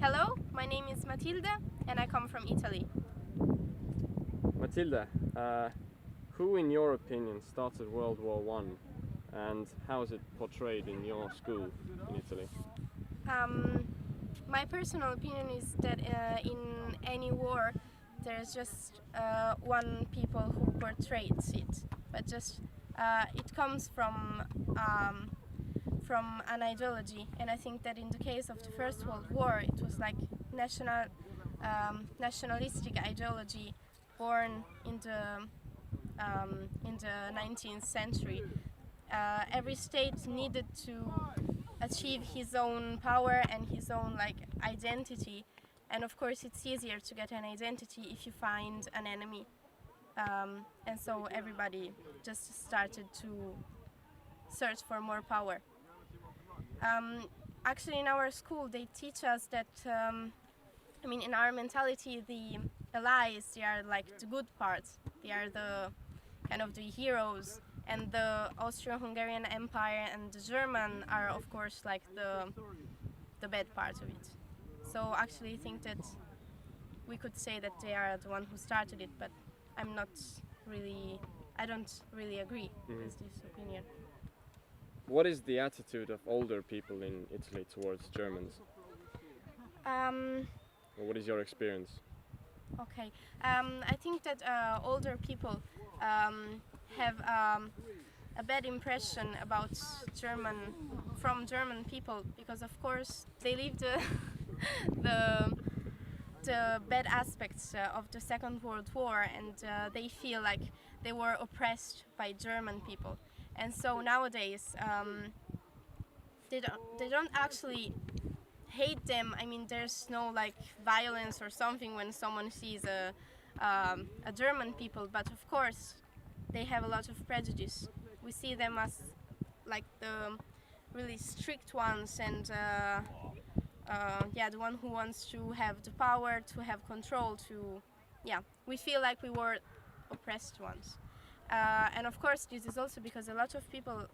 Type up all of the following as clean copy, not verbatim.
Hello, my name is Matilde and I come from Italy. Matilde, who in your opinion started World War One, and how is it portrayed in your school in Italy? My personal opinion is that in any war there's just one people who portrays it, but just it comes from an ideology, and I think that in the case of the First World War it was like nationalistic ideology born in the 19th century. Every state needed to achieve his own power and his own identity, and of course it's easier to get an identity if you find an enemy, and so everybody just started to search for more power. Actually in our school they teach us that in our mentality the allies, they are like the good parts, they are the kind of the heroes, and the Austro-Hungarian Empire and the German are of course like the bad part of it. So actually I think that we could say that they are the one who started it, but I don't really agree with this opinion. What is the attitude of older people in Italy towards Germans? Or what is your experience? Okay, I think that older people have a bad impression about German people, because of course they live the bad aspects of the Second World War, and they feel like they were oppressed by German people, and so nowadays they don't actually hate them. I mean, there's no violence or something when someone sees a German people, but of course they have a lot of prejudice. We see them as like the really strict ones, and the one who wants to have the power, to have control, we feel like we were oppressed ones. And of course this is also because a lot of people,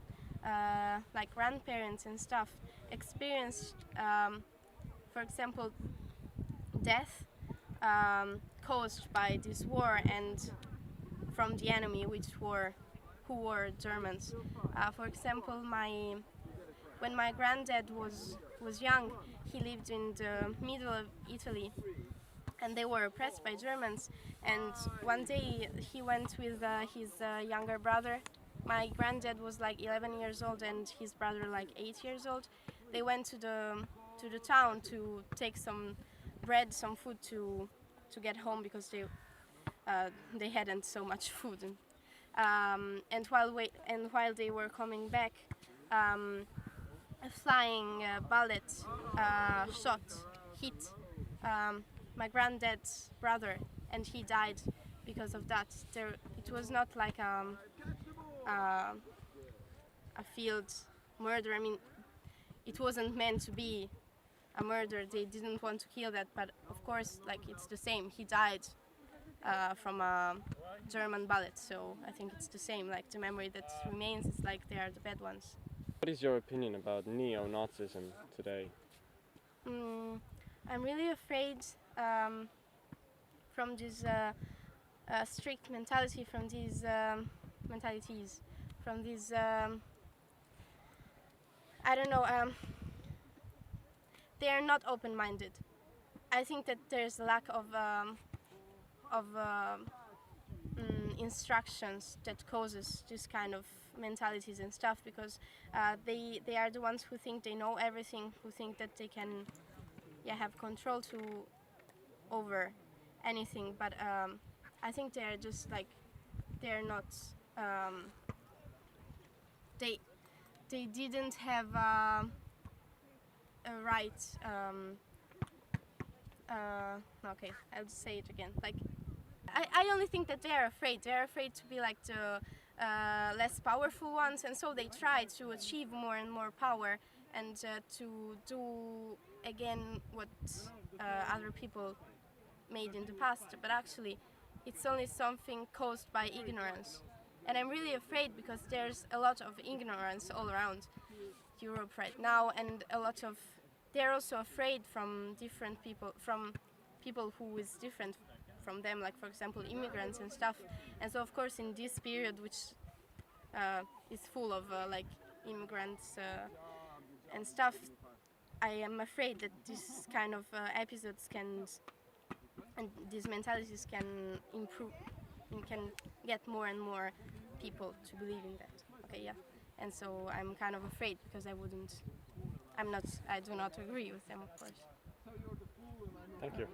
like grandparents and stuff, experienced, for example, death caused by this war and from the enemy, who were Germans. For example, when my granddad was young, he lived in the middle of Italy, and they were oppressed by Germans. And one day he went with his younger brother. My granddad was like 11 years old and his brother like 8 years old. They went to the town to take some bread, some food to get home, because they hadn't so much food. And while they were coming back, a flying bullet hit my granddad's brother, and he died because of that. It was not like a field murder. I mean, it wasn't meant to be a murder. They didn't want to kill that, but of course, it's the same. He died from a German bullet, so I think it's the same. Like, the memory that remains is like they are the bad ones. What is your opinion about neo-Nazism today? I'm really afraid from this strict mentality, from these mentalities, from these I don't know, they are not open-minded. I think that there's a lack of instructions that causes this kind of mentalities and stuff, because they are the ones who think they know everything, who think that they can have control over anything, but I think they are just they're not they didn't have a right okay, I'll say it again. I only think that they are afraid. They are afraid to be like the less powerful ones, and so they try to achieve more and more power, and to do again what other people made in the past. But actually, it's only something caused by ignorance. And I'm really afraid, because there's a lot of ignorance all around Europe right now, and a lot of they're also afraid from different people, from people who is different from them, like for example immigrants and stuff. And so of course in this period, which is full of like immigrants and stuff, I am afraid that this kind of episodes can, and these mentalities can improve and can get more and more people to believe in that. Okay, yeah. And so I'm kind of afraid because I do not agree with them, of course. Thank you.